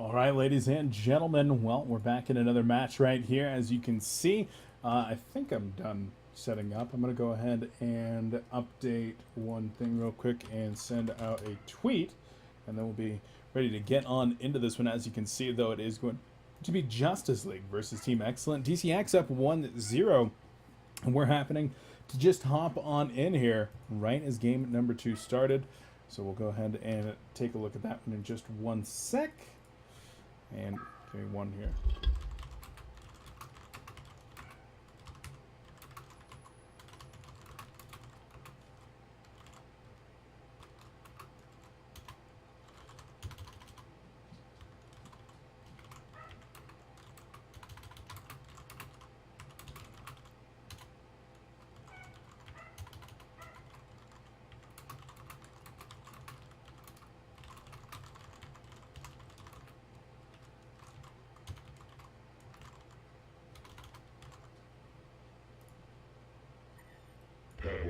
All right, ladies and gentlemen, well, we're back in another match right here. As you can see, I think I'm done setting up. I'm going to go ahead and update one thing real quick and send out a tweet, and then we'll be ready to get on into this one. As you can see, though, it is going to be Justice League versus Team Excellent. DCX up 1-0, and we're happening to just hop on in here right as game number 2 started. So we'll go ahead and take a look at that one in just one sec. And give me one here.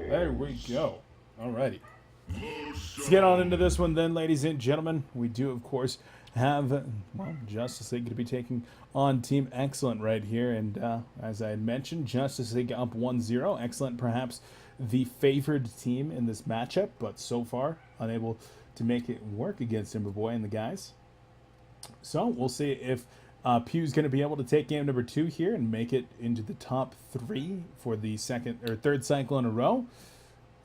There we go. Alrighty. Let's get on into this one then, ladies and gentlemen. We do, of course, have, well, Justice League going to be taking on Team Excellent right here. And as I had mentioned, Justice League up 1-0. Excellent, perhaps the favored team in this matchup, but so far unable to make it work against Timberboy and the guys. So we'll see if Pew's going to be able to take game number 2 here and make it into the top 3 for the third cycle in a row,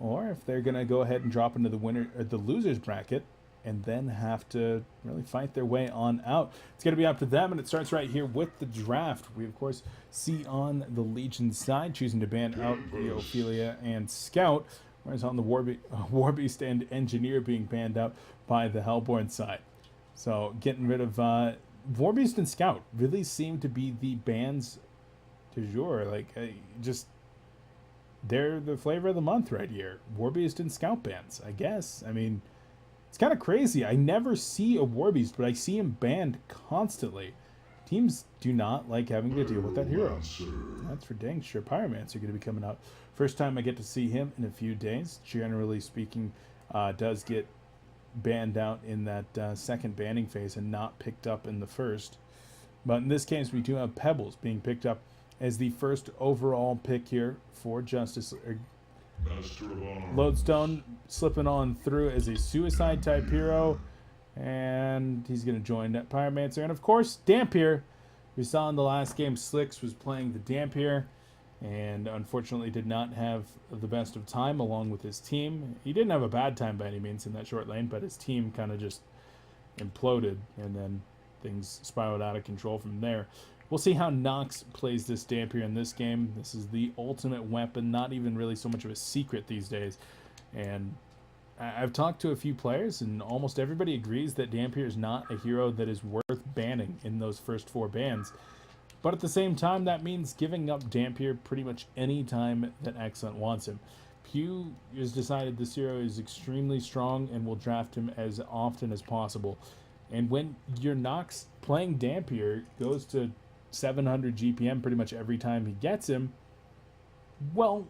or if they're going to go ahead and drop into the losers bracket and then have to really fight their way on out. It's going to be up to them, and it starts right here with the draft. We, of course, see on the Legion side choosing to ban out the Ophelia and Scout, whereas on the Warbeast and Engineer being banned out by the Hellborn side. So getting rid of Warbeast and Scout really seem to be the bans du jour. Like, they're the flavor of the month right here. Warbeast and Scout bans, I guess. I mean, it's kind of crazy. I never see a Warbeast, but I see him banned constantly. Teams do not like having to deal with that hero. That's for dang sure. Pyromancer going to be coming out. First time I get to see him in a few days. Generally speaking, does get banned out in that second banning phase and not picked up in the first. But in this case, we do have Pebbles being picked up as the first overall pick here for Justice. Lodestone slipping on through as a suicide type hero, and he's going to join that Pyromancer. And of course, Dampier. We saw in the last game, Slicks was playing the Dampier, and unfortunately did not have the best of time along with his team. He didn't have a bad time by any means in that short lane, but his team kind of just imploded, and then things spiraled out of control from there. We'll see how Nox plays this Dampier in this game. This is the ultimate weapon, not even really so much of a secret these days. And I've talked to a few players, and almost everybody agrees that Dampier is not a hero that is worth banning in those first 4 bans. But at the same time, that means giving up Dampier pretty much any time that Excellent wants him. Pew has decided this hero is extremely strong and will draft him as often as possible. And when your Nox playing Dampier goes to 700 GPM pretty much every time he gets him, well,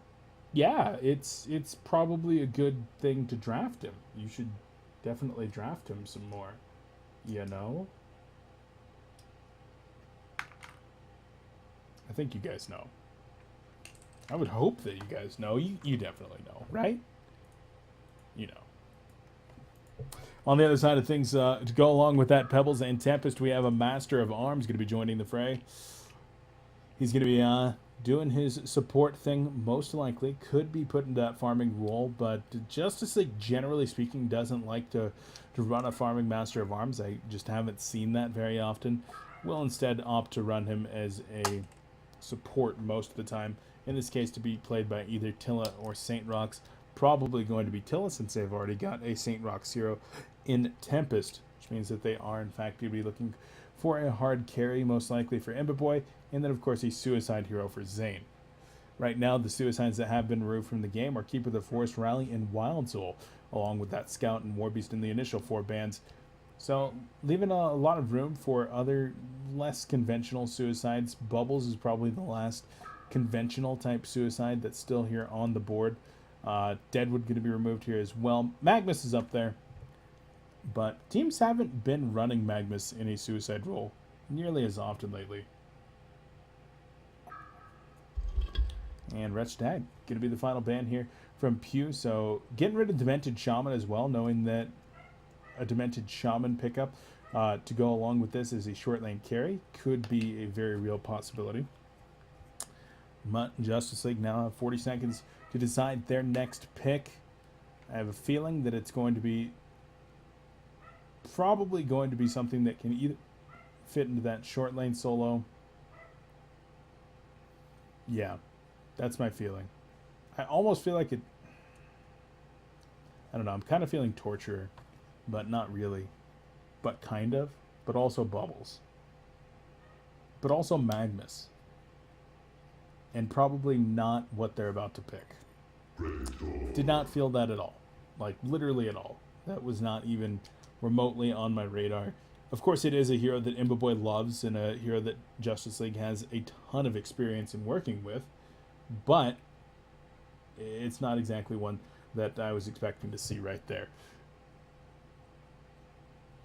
yeah, it's probably a good thing to draft him. You should definitely draft him some more, you know? I think you guys know. I would hope that you guys know. You definitely know, right? You know. On the other side of things, to go along with that Pebbles and Tempest, we have a Master of Arms going to be joining the fray. He's going to be doing his support thing, most likely. Could be put into that farming role, but Justice League, generally speaking, doesn't like to run a farming Master of Arms. I just haven't seen that very often. Will instead opt to run him as a support most of the time. In this case, to be played by either Tilla or Saint Rox. Probably going to be Tilla, since they've already got a Saint Rox hero in Tempest, which means that they are in fact going to be looking for a hard carry, most likely for Imberboy, and then of course a suicide hero for Zane. Right now, the suicides that have been removed from the game are Keeper of the Forest, Rally, and Wild Soul, along with that Scout and Warbeast in the initial 4 bans. So, leaving a lot of room for other less conventional suicides. Bubbles is probably the last conventional type suicide that's still here on the board. Deadwood going to be removed here as well. Magnus is up there. But teams haven't been running Magnus in a suicide role nearly as often lately. And Wretched Hag going to be the final ban here from Pew. So getting rid of Demented Shaman as well, knowing that a Demented Shaman pickup to go along with this as a short lane carry could be a very real possibility. Mutt and Justice League now have 40 seconds to decide their next pick. I have a feeling that it's going to be probably going to be something that can either fit into that short lane solo. Yeah, that's my feeling. I almost feel like it. I don't know. I'm kind of feeling Torturer, but not really. But kind of. But also Bubbles. But also Magnus. And probably not what they're about to pick. Did not feel that at all. Like, literally at all. That was not even remotely on my radar. Of course, it is a hero that Imbaboy loves and a hero that Justice League has a ton of experience in working with. But it's not exactly one that I was expecting to see right there.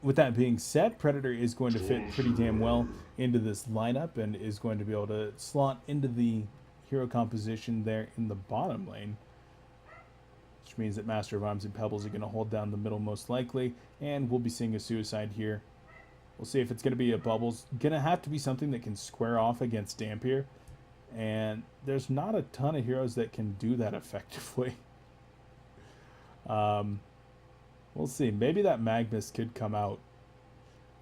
With that being said, Predator is going to fit pretty damn well into this lineup and is going to be able to slot into the hero composition there in the bottom lane, which means that Master of Arms and Pebbles are going to hold down the middle most likely, and we'll be seeing a suicide here. We'll see if it's going to be a Bubbles. Going to have to be something that can square off against Dampier, and there's not a ton of heroes that can do that effectively. We'll see. Maybe that Magnus could come out.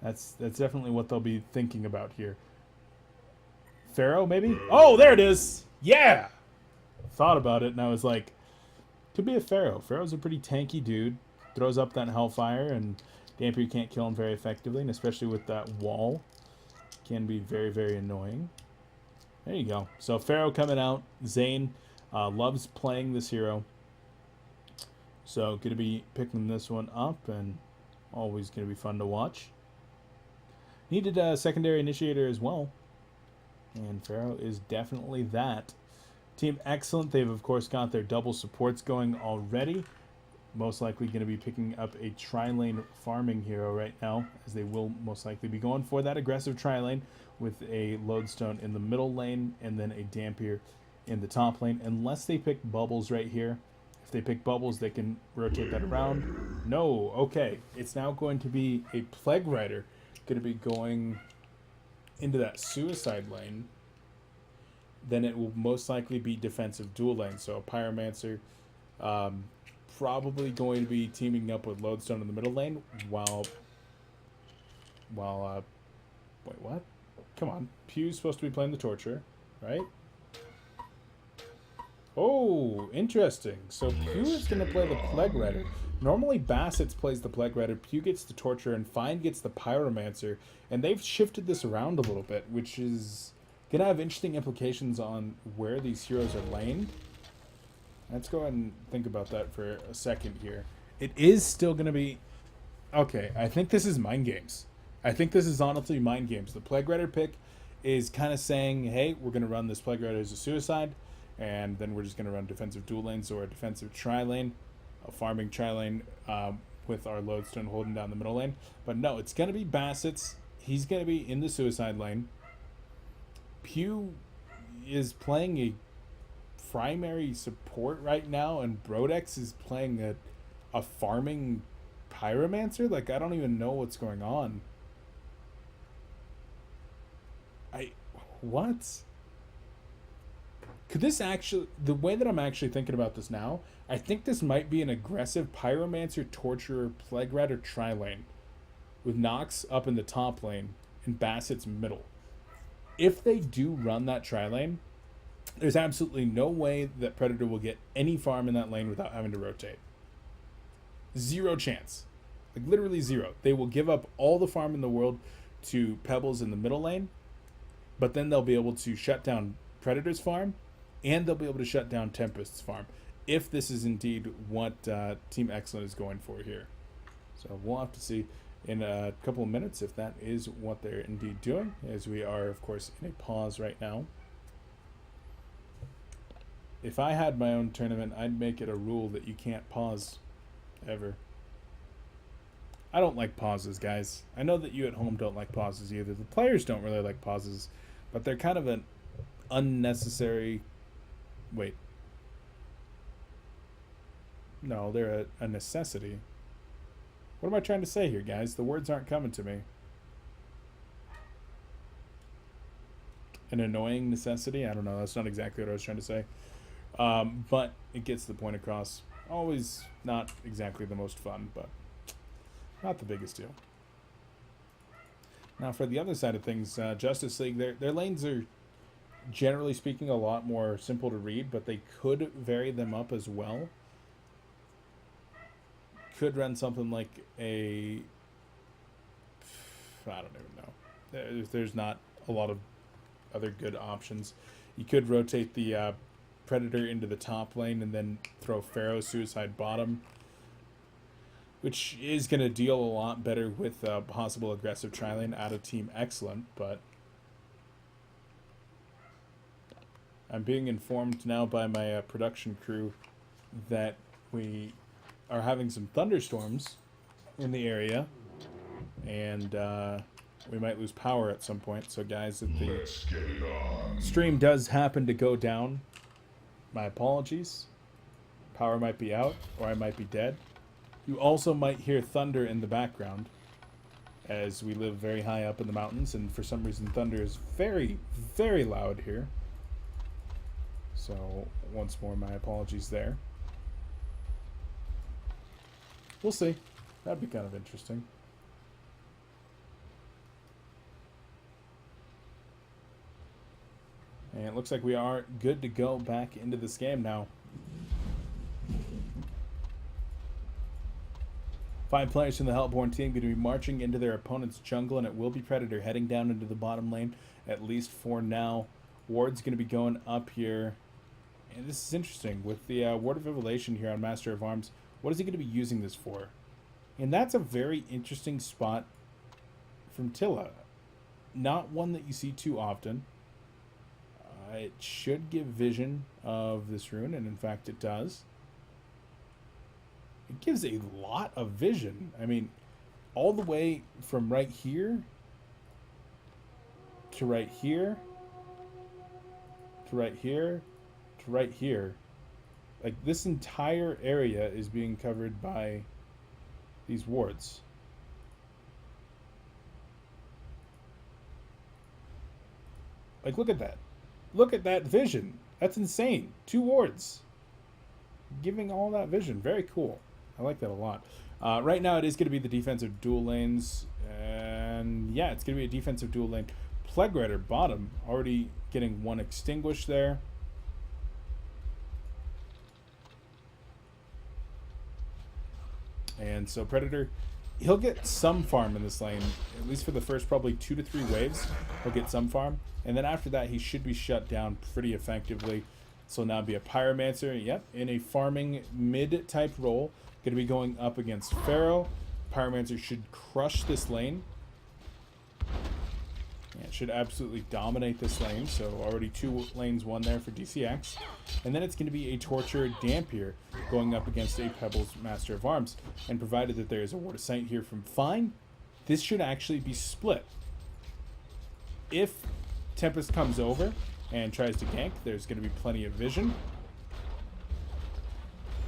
That's definitely what they'll be thinking about here. Pharaoh, maybe? Oh, there it is! Yeah! Thought about it, and I was like, could be a Pharaoh. Pharaoh's a pretty tanky dude. Throws up that Hellfire, and Dampier can't kill him very effectively, and especially with that wall. Can be very, very annoying. There you go. So Pharaoh coming out. Zane loves playing this hero. So going to be picking this one up, and always going to be fun to watch. Needed a secondary initiator as well, and Pharaoh is definitely that. Team Excellent, they've of course got their double supports going already. Most likely going to be picking up a tri-lane farming hero right now, as they will most likely be going for that aggressive tri-lane with a Lodestone in the middle lane and then a Dampier in the top lane, unless they pick Bubbles right here. If they pick Bubbles, they can rotate that around. No, okay. It's now going to be a Plague Rider going to be going into that suicide lane. Then it will most likely be defensive dual lane. So a Pyromancer probably going to be teaming up with Lodestone in the middle lane while wait, what? Come on. Pew's supposed to be playing the Torturer, right? Oh, interesting. So Pew is going to play the Plague Rider. Normally Bassett plays the Plague Rider, Pew gets the Torturer, and Fine gets the Pyromancer. And they've shifted this around a little bit, which is going to have interesting implications on where these heroes are laned. Let's go ahead and think about that for a second here. It is still going to be... Okay, I think this is mind games. I think this is honestly mind games. The Plague Rider pick is kind of saying, hey, we're going to run this Plague Rider as a suicide. And then we're just going to run defensive dual lanes or a defensive tri-lane, a farming tri-lane with our Lodestone holding down the middle lane. But no, it's going to be Bassett's. He's going to be in the suicide lane. Pew is playing a primary support right now, and Brodex is playing a farming Pyromancer. Like, I don't even know what's going on. What? Could this actually, the way that I'm actually thinking about this now, I think this might be an aggressive Pyromancer, Torturer, Plague Rider tri-lane with Nox up in the top lane and Bassett's middle. If they do run that tri-lane, there's absolutely no way that Predator will get any farm in that lane without having to rotate. Zero chance. Like, literally zero. They will give up all the farm in the world to Pebbles in the middle lane, but then they'll be able to shut down Predator's farm, and they'll be able to shut down Tempest's farm, if this is indeed what Team Excellent is going for here. So we'll have to see in a couple of minutes if that is what they're indeed doing, as we are, of course, in a pause right now. If I had my own tournament, I'd make it a rule that you can't pause, ever. I don't like pauses, guys. I know that you at home don't like pauses either. The players don't really like pauses, but they're kind of an unnecessary... Wait. No, they're a necessity. What am I trying to say here, guys? The words aren't coming to me. An annoying necessity? I don't know. That's not exactly what I was trying to say. But it gets the point across. Always not exactly the most fun, but not the biggest deal. Now, for the other side of things, Justice League, their lanes are, generally speaking, a lot more simple to read, but they could vary them up as well. Could run something like a... I don't even know. There's not a lot of other good options. You could rotate the Predator into the top lane and then throw Pharaoh Suicide bottom, which is going to deal a lot better with possible aggressive tri-lane out of Team Excellent, but I'm being informed now by my production crew that we are having some thunderstorms in the area, and we might lose power at some point. So guys, if the stream does happen to go down, my apologies. Power might be out, or I might be dead. You also might hear thunder in the background, as we live very high up in the mountains, and for some reason thunder is very, very loud here. So once more, my apologies there. We'll see. That'd be kind of interesting. And it looks like we are good to go back into this game now. 5 players from the Hellborn team going to be marching into their opponent's jungle, and it will be Predator heading down into the bottom lane, at least for now. Ward's going to be going up here. And this is interesting. With the Ward of Evolution here on Master of Arms, what is he going to be using this for? And that's a very interesting spot from Tilla. Not one that you see too often. It should give vision of this rune, and in fact it does. It gives a lot of vision. I mean, all the way from right here to right here to right here to right here. Like, this entire area is being covered by these wards. Like, look at that. Look at that vision. That's insane. 2 wards. Giving all that vision. Very cool. I like that a lot. Right now, it is going to be the defensive dual lanes. And, yeah, it's going to be a defensive dual lane. Plague Rider bottom. Already getting 1 extinguished there. And so Predator, he'll get some farm in this lane, at least for the first probably 2 to 3 waves. He'll get some farm, and then after that he should be shut down pretty effectively. So now be a Pyromancer, yep, in a farming mid type role, going to be going up against Pharaoh. Pyromancer should crush this lane. Yeah, it should absolutely dominate this lane. So already 2 lanes won there for DCX. And then it's going to be a Torture Dampier going up against a Pebbles Master of Arms. And provided that there is a Ward of Sight here from Fine, this should actually be split. If Tempest comes over and tries to gank, there's going to be plenty of vision.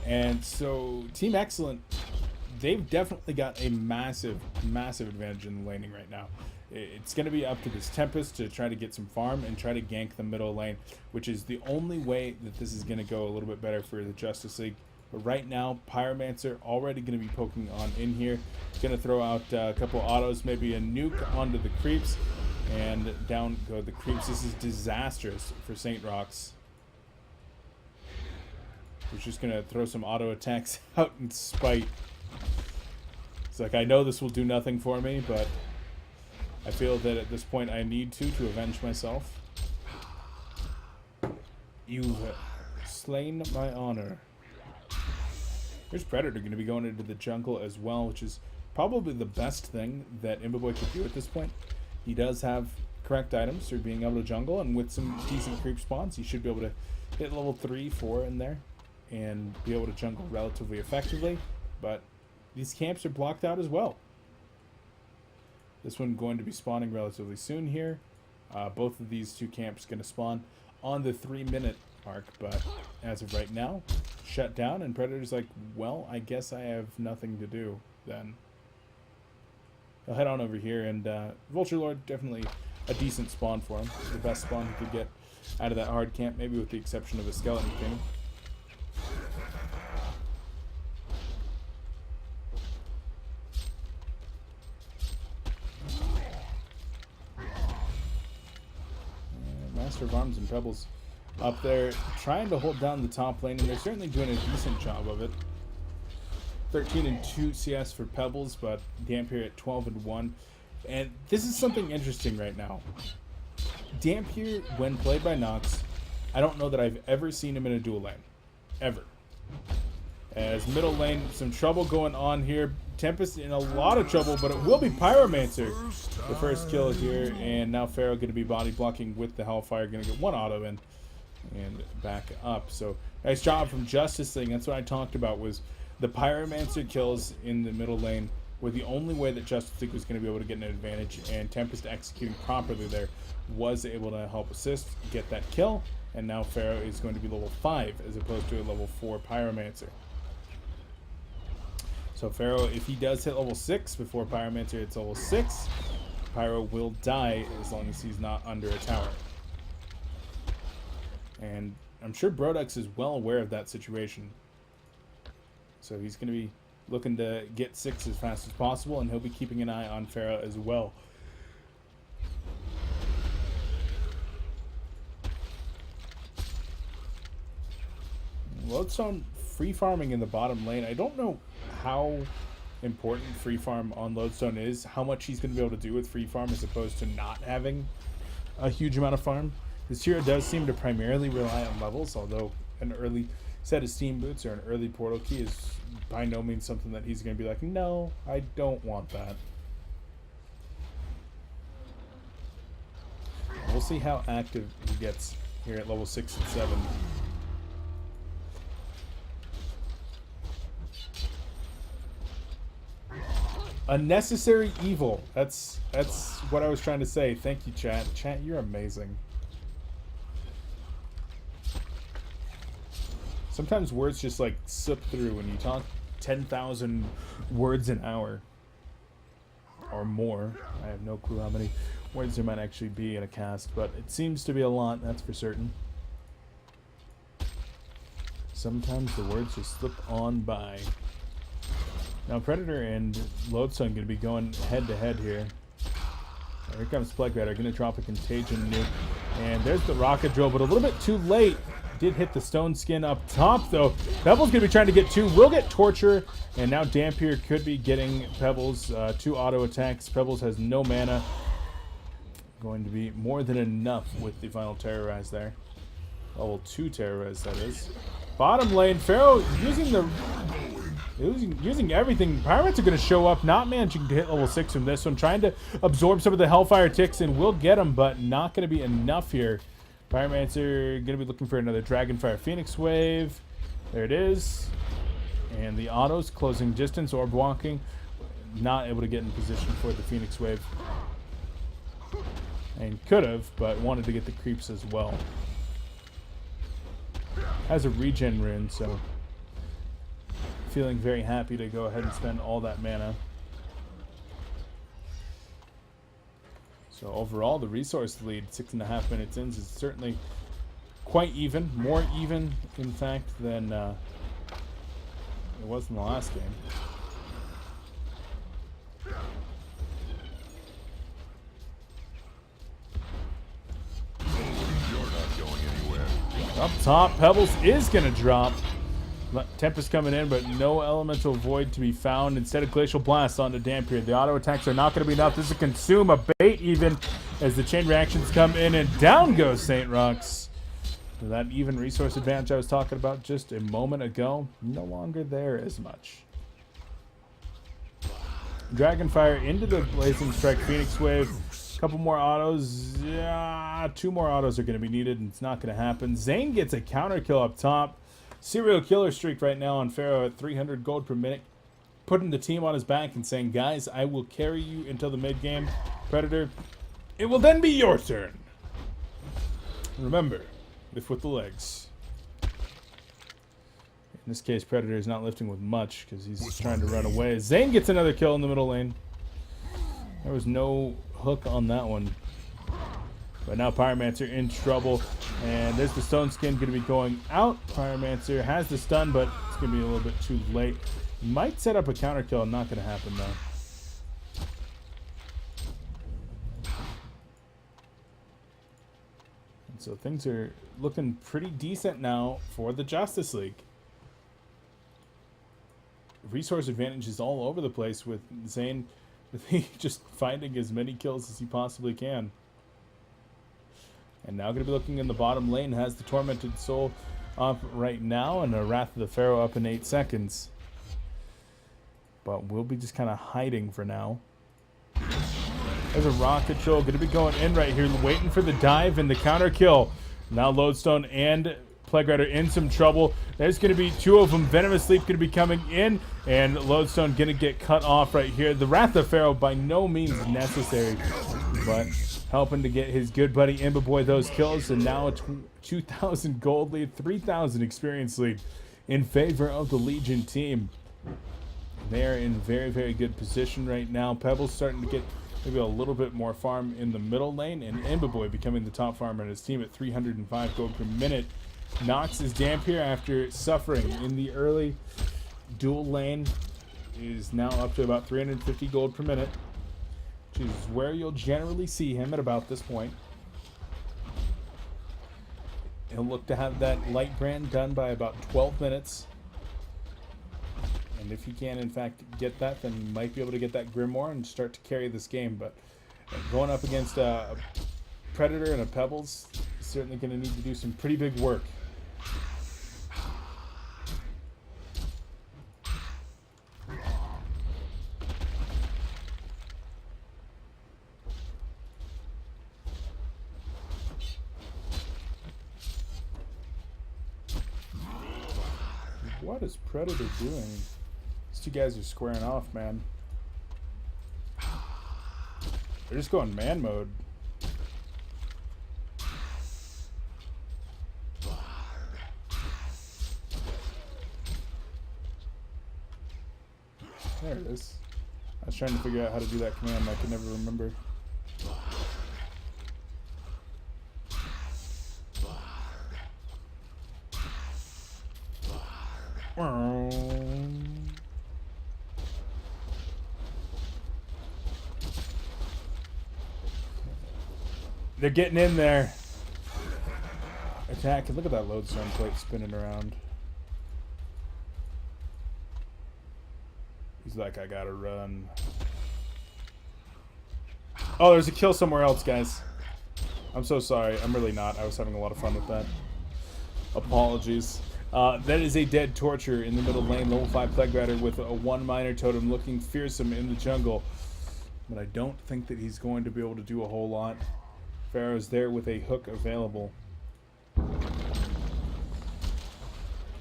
And so Team Excellent, they've definitely got a massive, massive advantage in the laning right now. It's going to be up to this Tempest to try to get some farm and try to gank the middle lane, which is the only way that this is going to go a little bit better for the Justice League. But right now, Pyromancer already going to be poking on in here. Going to throw out a couple autos, maybe a nuke onto the creeps, and down go the creeps. This is disastrous for St. Rox. He's just going to throw some auto attacks out in spite. It's like, I know this will do nothing for me, but I feel that at this point I need to avenge myself. You've slain my honor. Here's Predator going to be going into the jungle as well, which is probably the best thing that Imboboy could do at this point. He does have correct items for being able to jungle, and with some decent creep spawns, he should be able to hit level 3, 4 in there and be able to jungle relatively effectively. But these camps are blocked out as well. This one going to be spawning relatively soon here. Both of these two camps going to spawn on the 3-minute mark, but as of right now, shut down, and Predator's like, well, I guess I have nothing to do then. He'll head on over here, and Vulture Lord, definitely a decent spawn for him. The best spawn he could get out of that hard camp, maybe with the exception of a Skeleton King. And Master of Arms and Pebbles up there trying to hold down the top lane, and they're certainly doing a decent job of it. 13 and 2 CS for Pebbles, but Dampier at 12 and 1. And this is something interesting right now. Dampier, when played by Nox, I don't know that I've ever seen him in a dual lane. Ever. As middle lane, some trouble going on here. Tempest in a lot of trouble, but it will be Pyromancer. The first kill here, and now Pharaoh going to be body blocking with the Hellfire. Going to get one auto in and back up. So nice job from Justice League. That's what I talked about, was the Pyromancer kills in the middle lane were the only way that Justice League was going to be able to get an advantage, and Tempest executing properly there was able to help assist, get that kill, and now Pharaoh is going to be level 5 as opposed to a level 4 Pyromancer. So Pharaoh, if he does hit level 6 before Pyromancer hits level 6, Pyro will die as long as he's not under a tower. And I'm sure Brodex is well aware of that situation. So he's going to be looking to get 6 as fast as possible, and he'll be keeping an eye on Pharaoh as well. Lodestone free farming in the bottom lane. I don't know how important free farm on Lodestone is, how much he's going to be able to do with free farm as opposed to not having a huge amount of farm. This hero does seem to primarily rely on levels, although an early set of steam boots or an early portal key is by no means something that he's going to be like, no, I don't want that. We'll see how active he gets here at level 6 and 7. A necessary evil. That's what I was trying to say. Thank you, chat. Chat, you're amazing. Sometimes words just like slip through when you talk 10,000 words an hour or more. I have no clue how many words there might actually be in a cast, but it seems to be a lot, that's for certain. Sometimes the words just slip on by. Now Predator and Lodestone going to be going head to head here. Here comes Plague Rider, going to drop a Contagion nuke. And there's the Rocket Drill, but a little bit too late. Did hit the Stone Skin up top, though. Pebbles going to be trying to get 2. Will get Torture, and now Dampier could be getting Pebbles 2 auto attacks. Pebbles has no mana. Going to be more than enough with the final Terrorize there. Level 2 Terrorize, that is. Bottom lane, Pharaoh using everything. Pirates are going to show up, not managing to hit level 6 from this one. Trying to absorb some of the Hellfire ticks, and will get them, but not going to be enough here. Pyromancer going to be looking for another Dragonfire Phoenix Wave. There it is. And the autos closing distance, orb walking. Not able to get in position for the Phoenix Wave. And could have, but wanted to get the creeps as well. Has a regen rune, so feeling very happy to go ahead and spend all that mana. So overall, the resource lead, 6.5 minutes in, is certainly quite even. More even, in fact, than it was in the last game. Up top, Pebbles is going to drop. Tempest coming in, but no Elemental Void to be found. Instead of Glacial Blast onto Dampier. The auto attacks are not going to be enough. This is a consume, a bait even, as the chain reactions come in, and down goes St. Rux. So that even resource advantage I was talking about just a moment ago, no longer there as much. Dragonfire into the Blazing Strike Phoenix Wave. A couple more autos. Yeah, 2 more autos are going to be needed, and it's not going to happen. Zane gets a counter kill up top. Serial killer streak right now on Pharaoh at 300 gold per minute. putting the team on his back and saying, guys, I will carry you until the mid-game. Predator, it will then be your turn. Remember, lift with the legs. In this case, Predator is not lifting with much because he's trying to run away. Zane gets another kill in the middle lane. There was no hook on that one. But now Pyromancer in trouble. And there's the Stone Skin going to be going out. Pyromancer has the stun, but it's going to be a little bit too late. Might set up a counter kill. Not going to happen, though. And so things are looking pretty decent now for the Justice League. Resource advantage is all over the place with Zane just finding as many kills as he possibly can. And now going to be looking in the bottom lane. Has the Tormented Soul up right now and a Wrath of the Pharaoh up in 8 seconds. But we'll be just kind of hiding for now. There's a rocket show going to be going in right here, waiting for the dive and the counter kill. Now Lodestone and Plague Rider in some trouble. There's going to be 2 of them. Venomous Leap going to be coming in, and Lodestone going to get cut off right here. The Wrath of Pharaoh by no means necessary, but helping to get his good buddy Imba those kills, and now a 2,000 gold lead, 3,000 experience lead in favor of the Legion team. They're in very, very good position right now. Pebble's starting to get maybe a little bit more farm in the middle lane, and Imba becoming the top farmer in his team at 305 gold per minute. Nox is Dampier after suffering in the early dual lane, is now up to about 350 gold per minute, which is where you'll generally see him at about this point. He'll look to have that light brand done by about 12 minutes. And if he can, in fact, get that, then he might be able to get that Grimoire and start to carry this game. But going up against a Predator and a Pebbles, he's certainly going to need to do some pretty big work. What is Predator doing? These two guys are squaring off, man. They're just going man mode. There it is. I was trying to figure out how to do that command. I could never remember. They're getting in there. Attack. Look at that Lodestone plate spinning around. He's like, I gotta run. Oh, there's a kill somewhere else, guys. I'm so sorry. I'm really not. I was having a lot of fun with that. Apologies. That is a dead Torture in the middle lane. Level 5 Plague Rider with a 1 minor totem looking fearsome in the jungle. But I don't think that he's going to be able to do a whole lot. Pharaoh's there with a hook available.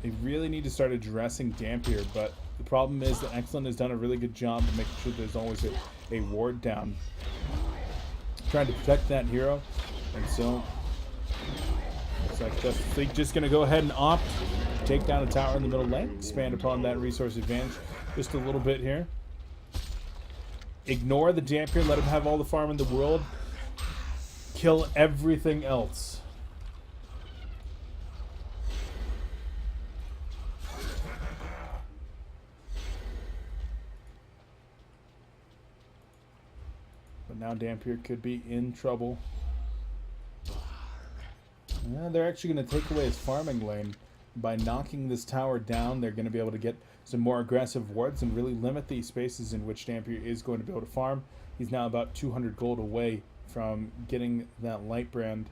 They really need to start addressing Dampier, but the problem is that Excellent has done a really good job of making sure there's always a ward down. Trying to protect that hero, and so looks like Justice League just going to go ahead and opt to take down a tower in the middle lane, expand upon that resource advantage just a little bit here. Ignore the Dampier, let him have all the farm in the world. Kill everything else. But now Dampier could be in trouble. Yeah, they're actually going to take away his farming lane. By knocking this tower down, they're going to be able to get some more aggressive wards and really limit the spaces in which Dampier is going to be able to farm. He's now about 200 gold away from getting that light brand,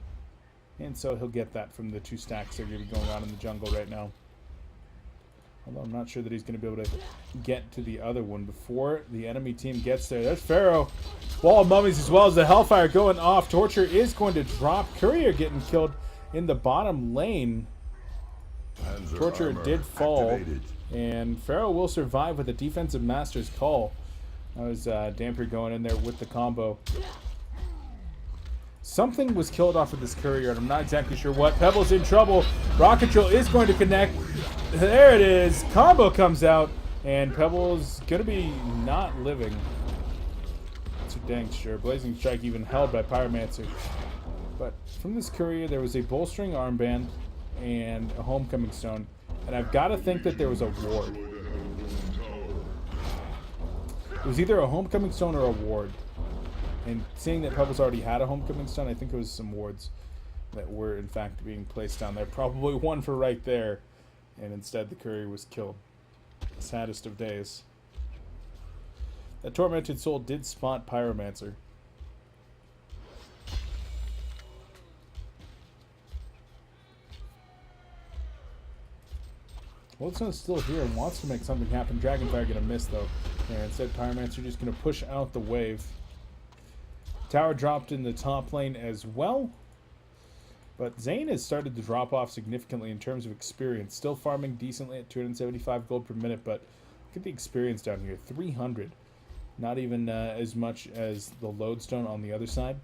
and so he'll get that from the 2 stacks that are going to be going on in the jungle right now. Although I'm not sure that he's going to be able to get to the other one before the enemy team gets there. There's Pharaoh. Wall of Mummies as well as the Hellfire going off. Torture is going to drop. Courier getting killed in the bottom lane. Torture did fall, and Pharaoh will survive with a defensive master's call. That was Dampier going in there with the combo. Something was killed off of this courier, and I'm not exactly sure what. Pebble's in trouble. Rocket Drill is going to connect. There it is. Combo comes out, and Pebble's going to be not living. That's for dang sure. Blazing Strike even held by Pyromancer. But from this courier, there was a bolstering armband and a homecoming stone. And I've got to think that there was a ward. It was either a homecoming stone or a ward. And seeing that Pebbles already had a homecoming stone, I think it was some wards that were in fact being placed down there. Probably one for right there. And instead the courier was killed. Saddest of days. That Tormented Soul did spot Pyromancer. Wilson's still here and wants to make something happen. Dragonfire going to miss though. And instead Pyromancer just going to push out the wave. Tower dropped in the top lane as well. But Zane has started to drop off significantly in terms of experience. Still farming decently at 275 gold per minute, but look at the experience down here. 300. Not even as much as the lodestone on the other side.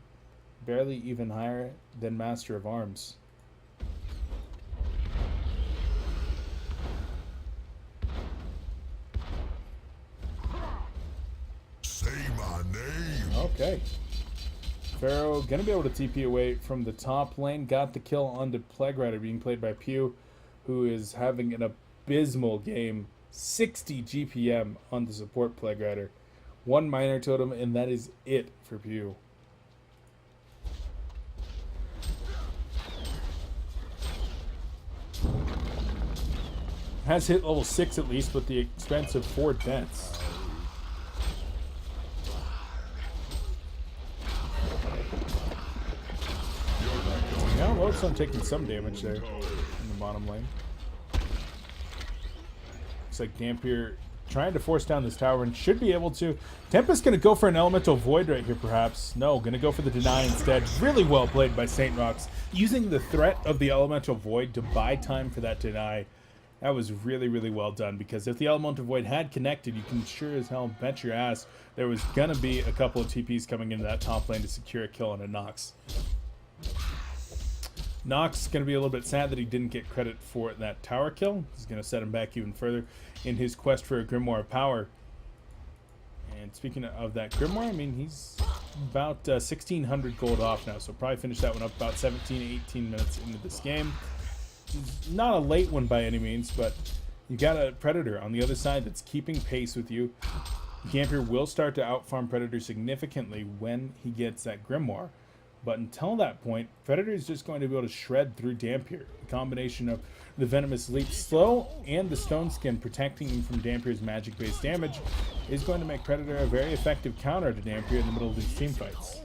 Barely even higher than Master of Arms. Say my name. Okay. Pharaoh gonna be able to TP away from the top lane. Got the kill onto Plague Rider, being played by Pew, who is having an abysmal game. 60 GPM on the support Plague Rider. One minor totem, and that is it for Pew. Has hit level 6 at least, with the expense of 4 deaths. Yeah, Lodestone taking some damage there in the bottom lane. Looks like Dampier trying to force down this tower and should be able to. Tempest's going to go for an Elemental Void right here, perhaps. No, going to go for the Deny instead. Really well played by St. Rocks. Using the threat of the Elemental Void to buy time for that Deny. That was really, really well done, because if the Elemental Void had connected, you can sure as hell bet your ass there was going to be a couple of TPs coming into that top lane to secure a kill on a Nox. Nox is going to be a little bit sad that he didn't get credit for that tower kill. He's going to set him back even further in his quest for a Grimoire of Power. And speaking of that Grimoire, I mean, he's about 1,600 gold off now, so probably finish that one up about 17, 18 minutes into this game. It's not a late one by any means, but you got a Predator on the other side that's keeping pace with you. Dampier will start to outfarm Predator significantly when he gets that Grimoire. But until that point, Predator is just going to be able to shred through Dampier. The combination of the Venomous Leap Slow and the Stone Skin protecting him from Dampier's magic-based damage is going to make Predator a very effective counter to Dampier in the middle of these teamfights.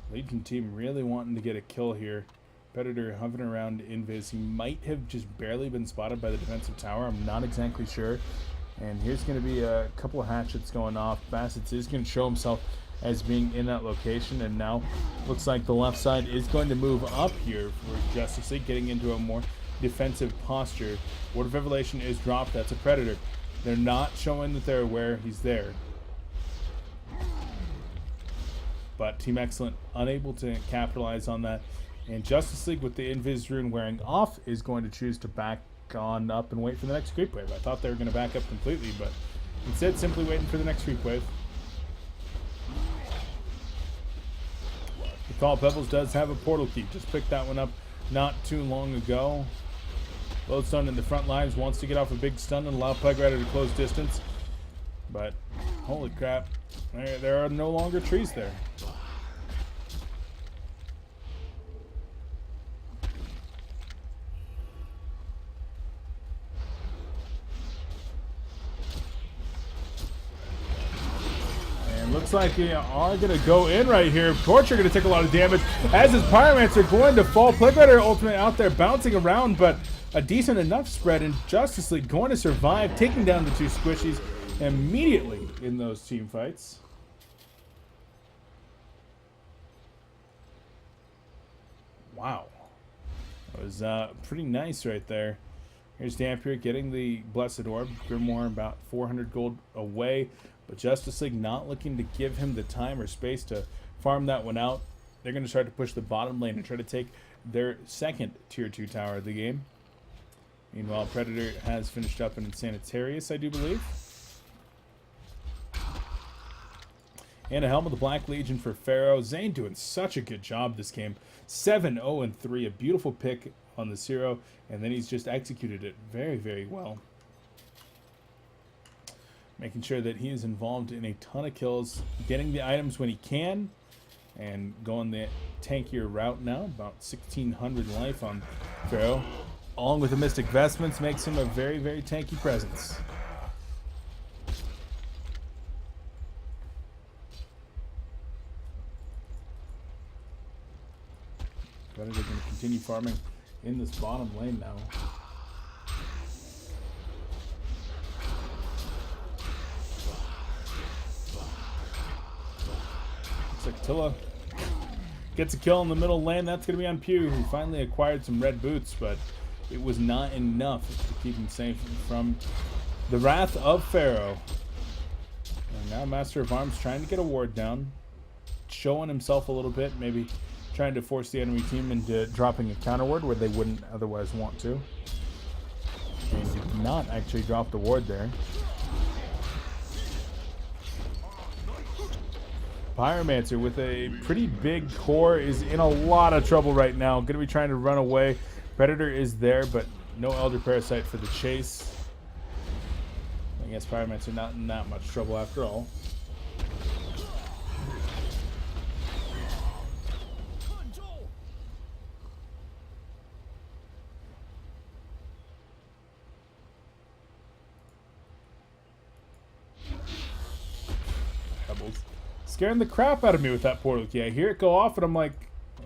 Legion team really wanting to get a kill here. Predator hovering around Invis. He might have just barely been spotted by the defensive tower. I'm not exactly sure. And here's going to be a couple of hatchets going off. Bassett is going to show himself as being in that location. And now looks like the left side is going to move up here for Justice League, getting into a more defensive posture. Word of Revelation is dropped. That's a Predator. They're not showing that they're aware he's there. But Team Excellent unable to capitalize on that. And Justice League, with the Invis rune wearing off, is going to choose to back on up and wait for the next creep wave. I thought they were going to back up completely, but instead simply waiting for the next creep wave. Recall Pebbles does have a portal key. Just picked that one up not too long ago. Lodestone in the front lines wants to get off a big stun and allow Plague Rider to close distance. But holy crap, there are no longer trees there. looks like they are going to go in right here. Torture going to take a lot of damage as his Pyromancer going to fall. Plague Rider ultimate out there bouncing around, but a decent enough spread, and Justice League going to survive, taking down the two squishies immediately in those team fights. Wow. That was pretty nice right there. Here's Dampier getting the Blessed Orb. Grimoire about 400 gold away, but Justice League not looking to give him the time or space to farm that one out. They're going to try to push the bottom lane and try to take their second tier 2 tower of the game. Meanwhile, Predator has finished up in Sanitarius, I do believe. And a Helm of the Black Legion for Pharaoh. Zane doing such a good job this game. 7-0-3, a beautiful pick on the 0, and then he's just executed it very, very well. Making sure that he is involved in a ton of kills, getting the items when he can, and going the tankier route now. About 1,600 life on Pharaoh, along with the Mystic Vestments, makes him a very, very tanky presence. Predator going to continue farming in this bottom lane now. Looks like Tilla gets a kill in the middle lane. That's going to be on Pew, who finally acquired some red boots, but it was not enough to keep him safe from the wrath of Pharaoh. And now Master of Arms trying to get a ward down, showing himself a little bit, maybe trying to force the enemy team into dropping a counter ward where they wouldn't otherwise want to. And he did not actually drop the ward there. Pyromancer with a pretty big core is in a lot of trouble right now. Going to be trying to run away. Predator is there, but no Elder Parasite for the chase. I guess Pyromancer not in that much trouble after all. Scaring the crap out of me with that portal key. I hear it go off and I'm like,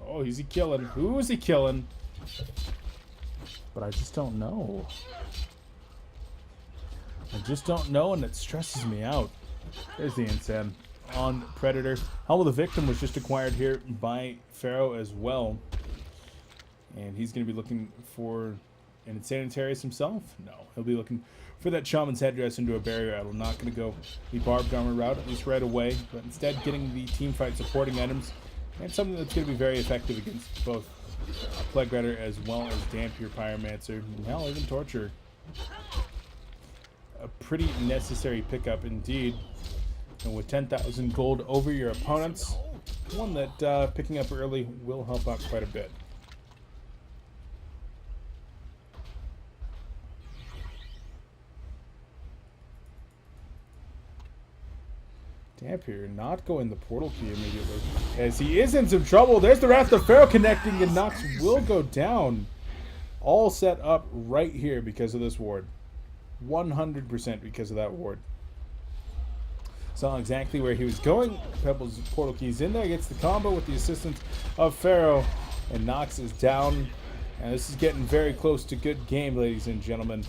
oh, is he killing? Who is he killing? But I just don't know. I just don't know, and it stresses me out. There's the Insan on Predator. Helm of the Victim was just acquired here by Pharaoh as well. And he's going to be looking for an Insanitarius himself? No. He'll be looking for that Shaman's Headdress into a barrier idol. Not going to go the Barbed Armor route, at least right away, but instead getting the teamfight supporting items, and something that's going to be very effective against both Plague Rider as well as Dampier Pyromancer, and hell, even Torture. A pretty necessary pickup indeed, and with 10,000 gold over your opponents, one that picking up early will help out quite a bit. Dampier not going the portal key immediately, as he is in some trouble. There's the Wrath of Pharaoh connecting, and Nox will go down. All set up right here because of this ward. 100% because of that ward. Saw exactly where he was going. Pebbles portal keys in there, gets the combo with the assistance of Pharaoh, and Nox is down. And this is getting very close to good game, ladies and gentlemen.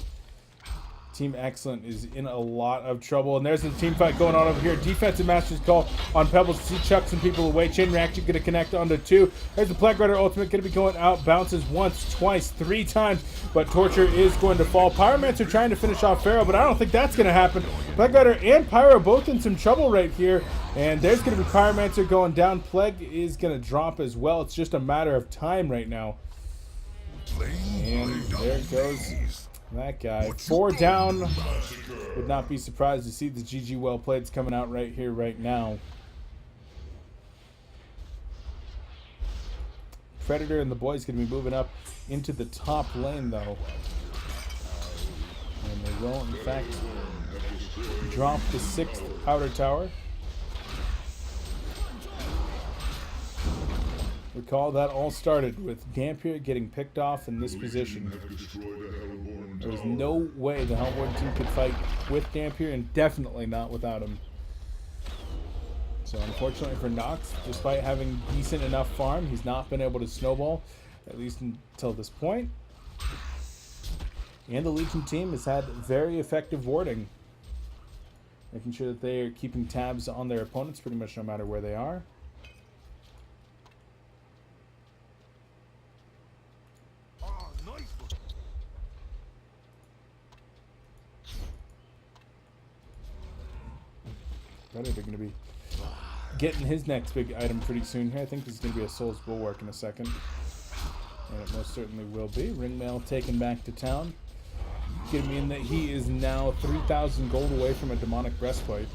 Team Excellent is in a lot of trouble, and there's the team fight going on over here. Defensive Master's Call on Pebbles. He chucks some people away. Chain Reaction going to connect onto 2. There's the Plague Rider ultimate going to be going out. Bounces once, twice, 3 times, but Torture is going to fall. Pyromancer trying to finish off Pharaoh, but I don't think that's going to happen. Plague Rider and Pyro both in some trouble right here, and there's going to be Pyromancer going down. Plague is going to drop as well. It's just a matter of time right now. And there goes that guy. 4 down. Would not be surprised to see the GG well playeds coming out right here, right now. Predator and the boys going to be moving up into the top lane, though. And they will, in fact, drop the 6th outer tower. Recall that all started with Dampier getting picked off in this position. There was no way the Hellbourne team could fight with Dampier, and definitely not without him. So unfortunately for Nox, despite having decent enough farm, he's not been able to snowball, at least until this point. And the Legion team has had very effective warding, making sure that they are keeping tabs on their opponents pretty much no matter where they are. Predator going to be getting his next big item pretty soon here. I think this is going to be a Soul's Bulwark in a second. And it most certainly will be. Ringmail taken back to town. Could mean that he is now 3,000 gold away from a demonic breastplate.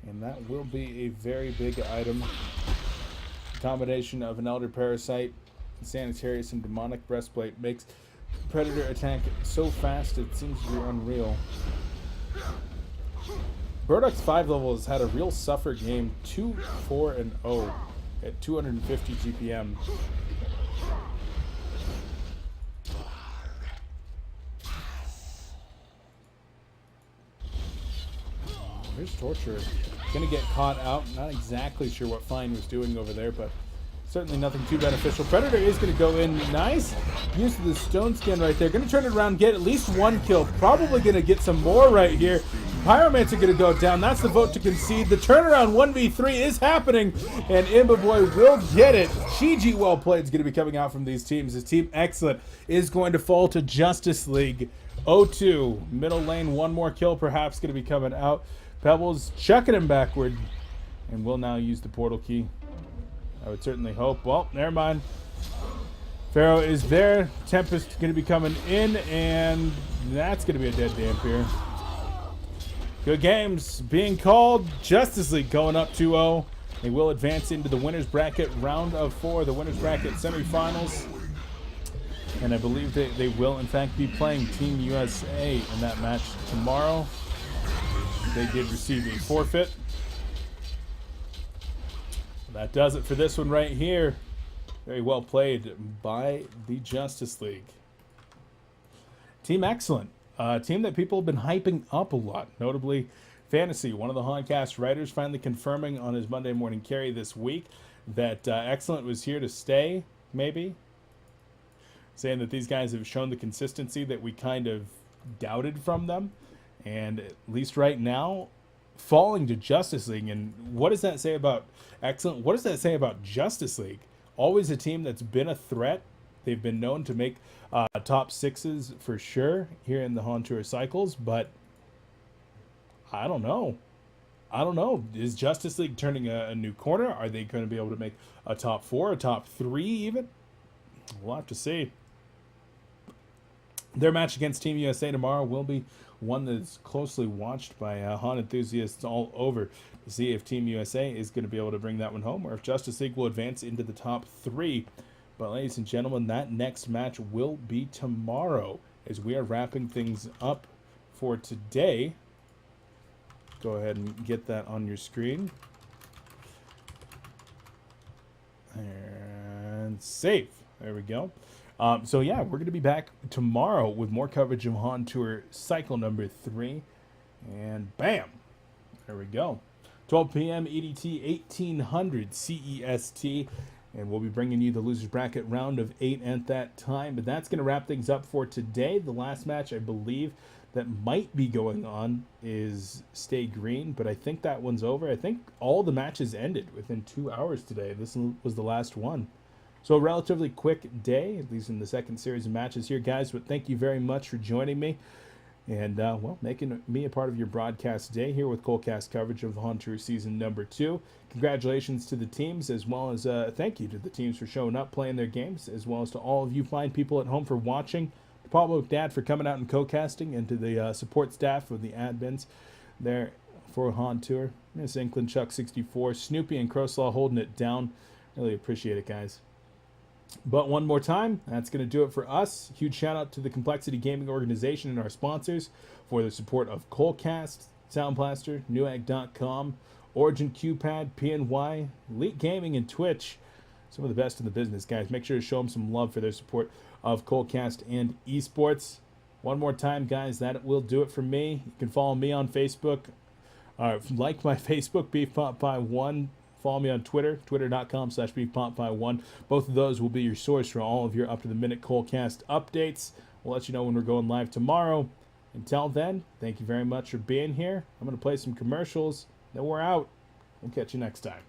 And that will be a very big item. A combination of an Elder Parasite, Sanitarius, and demonic breastplate makes Predator attack so fast it seems to be unreal. Burdock's 5 level has had a real suffer game, 2-4-0 at 250 GPM. Here's Torture. Gonna get caught out. Not exactly sure what Fine was doing over there, but certainly nothing too beneficial. Predator is going to go in. Nice use of the stone skin right there. Going to turn it around, get at least one kill. Probably going to get some more right here. Pyromancer going to go down. That's the vote to concede. The turnaround 1v3 is happening, and Imbaboy will get it. GG well played is going to be coming out from these teams. His team xCet is going to fall to Justice League. 0-2. Middle lane, one more kill perhaps going to be coming out. Pebbles chucking him backward, and will now use the portal key. I would certainly hope. Well, never mind. Pharaoh is there. Tempest going to be coming in, and that's going to be a dead Dampier. Good games being called. Justice League going up 2-0. They will advance into the winner's bracket round of 4, the winner's bracket semifinals. And I believe they will, in fact, be playing Team USA in that match tomorrow. They did receive a forfeit. That does it for this one right here. Very well played by the Justice League. Team excellent. Team that people have been hyping up a lot. Notably, Fantasy, one of the HoNcast writers, finally confirming on his Monday morning carry this week that Excellent was here to stay, maybe. Saying that these guys have shown the consistency that we kind of doubted from them. And at least right now, falling to Justice League. And what does that say about Excellent? What does that say about Justice League? Always a team that's been a threat. They've been known to make top 6s for sure here in the HoN Tour cycles, but I don't know. Is Justice League turning a new corner? Are they going to be able to make a top 4, a top 3 even? We'll have to see. Their match against Team USA tomorrow will be one that's closely watched by HoN enthusiasts all over to see if Team USA is going to be able to bring that one home or if Justice League will advance into the top 3. But ladies and gentlemen, that next match will be tomorrow as we are wrapping things up for today. Go ahead and get that on your screen. And save. There we go. So yeah, we're going to be back tomorrow with more coverage of HoN Tour cycle number 3. And bam! There we go. 12 p.m. EDT, 1800 CEST. And we'll be bringing you the loser's bracket round of 8 at that time. But that's going to wrap things up for today. The last match, I believe, that might be going on is Stay Green. But I think that one's over. I think all the matches ended within 2 hours today. This was the last one. So a relatively quick day, at least in the second series of matches here, guys. But thank you very much for joining me. And, well, making me a part of your broadcast day here with Colecast coverage of HoN Tour Season number 2. Congratulations to the teams, as well as thank you to the teams for showing up, playing their games, as well as to all of you fine people at home for watching. To Pablo Dad for coming out and co-casting, and to the support staff of the admins there for HoN Tour. Miss Inkland, Chuck64, Snoopy, and Crowslaw holding it down. Really appreciate it, guys. But one more time, that's going to do it for us. Huge shout out to the Complexity Gaming Organization and our sponsors for the support of Colecast, Sound Blaster, Newegg.com, Origin QPad, PNY, Elite Gaming, and Twitch. Some of the best in the business, guys. Make sure to show them some love for their support of Colecast and esports. One more time, guys, that will do it for me. You can follow me on Facebook. Like my Facebook, BeefPotPie1. Follow me on Twitter, twitter.com/BeefPotPie1. Both of those will be your source for all of your up-to-the-minute Colecast updates. We'll let you know when we're going live tomorrow. Until then, thank you very much for being here. I'm going to play some commercials. Then we're out. We'll catch you next time.